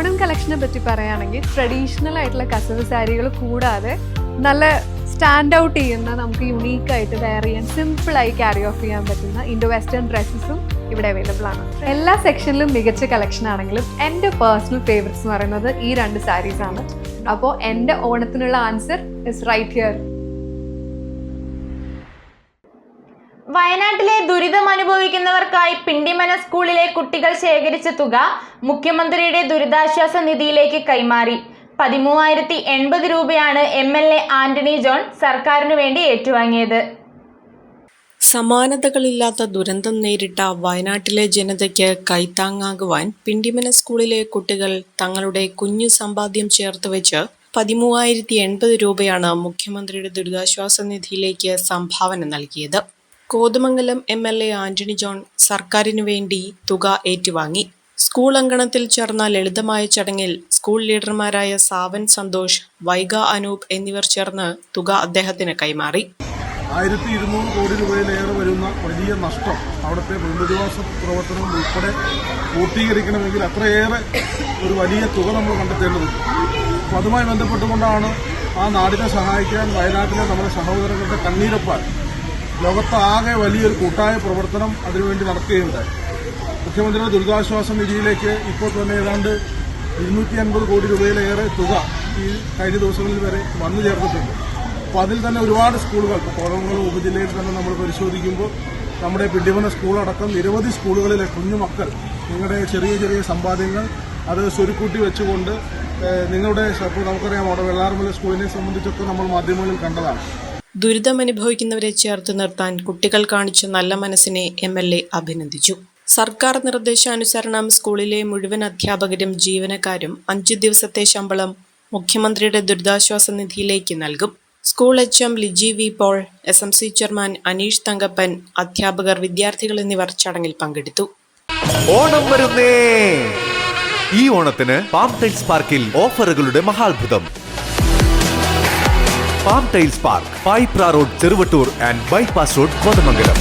ഓണം കളക്ഷനെ പറ്റി പറയുകയാണെങ്കിൽ ട്രഡീഷണൽ ആയിട്ടുള്ള കസവ് സാരികൾ കൂടാതെ നല്ല സ്റ്റാൻഡ് ഔട്ട് ചെയ്യുന്ന നമുക്ക് യുണീക്കായിട്ട് വെയർ ചെയ്യാൻ സിമ്പിളായി ക്യാരി ഓഫ് ചെയ്യാൻ പറ്റുന്ന ഇൻഡോ വെസ്റ്റേൺ ഡ്രസ്സസും ഇവിടെ അവൈലബിൾ ആണ്. എല്ലാ സെക്ഷനിലും മികച്ച കളക്ഷൻ ആണെങ്കിലും എൻ്റെ പേഴ്സണൽ ഫേവറേറ്റ്സ് എന്ന് പറയുന്നത് ഈ 2 സാരീസ് ആണ്. അപ്പോൾ എൻ്റെ ഓണത്തിനുള്ള ആൻസർ ഇസ് റൈറ്റ് ഹിയർ. വയനാട്ടിലെ ദുരിതം അനുഭവിക്കുന്നവർക്കായി പിണ്ടിമന സ്കൂളിലെ കുട്ടികൾ ശേഖരിച്ച തുക മുഖ്യമന്ത്രിയുടെ ദുരിതാശ്വാസ നിധിയിലേക്ക് കൈമാറി. 13,080 രൂപയാണ് MLA ആന്റണി ജോൺ സർക്കാരിനു വേണ്ടി ഏറ്റുവാങ്ങിയത്. സമാനതകളില്ലാത്ത ദുരന്തം നേരിട്ട വയനാട്ടിലെ ജനതയ്ക്ക് കൈത്താങ്ങാകുവാൻ പിണ്ടിമന സ്കൂളിലെ കുട്ടികൾ തങ്ങളുടെ കുഞ്ഞു സമ്പാദ്യം ചേർത്തുവെച്ച് 13,080 രൂപയാണ് മുഖ്യമന്ത്രിയുടെ ദുരിതാശ്വാസ നിധിയിലേക്ക് സംഭാവന നൽകിയത്. കോതമംഗലം MLA ആന്റണി ജോൺ സർക്കാരിനു വേണ്ടി തുക ഏറ്റുവാങ്ങി. സ്കൂൾ അങ്കണത്തിൽ ചേർന്ന ലളിതമായ ചടങ്ങിൽ സ്കൂൾ ലീഡർമാരായ സാവൻ സന്തോഷ്, വൈഗ അനൂപ് എന്നിവർ ചേർന്ന് തുക അദ്ദേഹത്തിന് കൈമാറി. 1200 കോടി രൂപയിലേറെ വരുന്ന വലിയ നഷ്ടം അവിടുത്തെ പുനരധിവാസ പ്രവർത്തനം ഉൾപ്പെടെ പൂർത്തീകരിക്കണമെങ്കിൽ അത്രയേറെ ഒരു വലിയ തുക നമ്മൾ കണ്ടെത്തേണ്ടതുണ്ട്. അപ്പോൾ അതുമായി ബന്ധപ്പെട്ടുകൊണ്ടാണ് ആ നാടിനെ സഹായിക്കാൻ വയനാട്ടിലെ നമ്മുടെ സഹോദരങ്ങളുടെ കണ്ണീരൊപ്പാൻ ലോകത്താകെ വലിയൊരു കൂട്ടായ പ്രവർത്തനം അതിനുവേണ്ടി നടക്കുകയുണ്ടായി. മുഖ്യമന്ത്രിയുടെ ദുരിതാശ്വാസ നിധിയിലേക്ക് ഇപ്പോൾ തന്നെ ഏതാണ്ട് 250 കോടി രൂപയിലേറെ തുക ഈ കഴിഞ്ഞ ദിവസങ്ങളിൽ വരെ വന്നു ചേർന്നിട്ടുണ്ട്. അപ്പോൾ അതിൽ തന്നെ ഒരുപാട് സ്കൂളുകൾ, ഇപ്പോൾ കോതമംഗലം ഉപജില്ലയിൽ തന്നെ നമ്മൾ പരിശോധിക്കുമ്പോൾ നമ്മുടെ പിണ്ടിമന സ്കൂളടക്കം നിരവധി സ്കൂളുകളിലെ കുഞ്ഞുമക്കൾ നിങ്ങളുടെ ചെറിയ ചെറിയ സമ്പാദ്യങ്ങൾ അത് സ്വരുക്കൂട്ടി വെച്ചുകൊണ്ട് നിങ്ങളുടെ, ഇപ്പോൾ നമുക്കറിയാം അവിടെ വെള്ളാർമല സ്കൂളിനെ സംബന്ധിച്ചൊക്കെ നമ്മൾ മാധ്യമങ്ങളിൽ കണ്ടതാണ്. ദുരിതമനുഭവിക്കുന്നവരെ ചേർത്ത് നിർത്താൻ കുട്ടികൾ കാണിച്ച നല്ല മനസ്സിനെ MLA അഭിനന്ദിച്ചു. സർക്കാർ നിർദ്ദേശാനുസരണം സ്കൂളിലെ മുഴുവൻ അധ്യാപകരും ജീവനക്കാരും 5 ദിവസത്തെ ശമ്പളം മുഖ്യമന്ത്രിയുടെ ദുരിതാശ്വാസ നിധിയിലേക്ക് നൽകും. School HM Liji V Paul, SMC chairman Aneesh Thankappan, അധ്യാപകർ, വിദ്യാർത്ഥികൾ എന്നിവർ ചടങ്ങിൽ പങ്കെടുത്തു. ഓണം വരുന്നേ! ഈ ഓണത്തിന് പാം ടൈൽസ് പാർക്കിൽ ഓഫറുകളുടെ മഹാത്ഭുതം. Palm tiles park, Payipra road, Cheruvattoor and bypass road, Kothamangalam.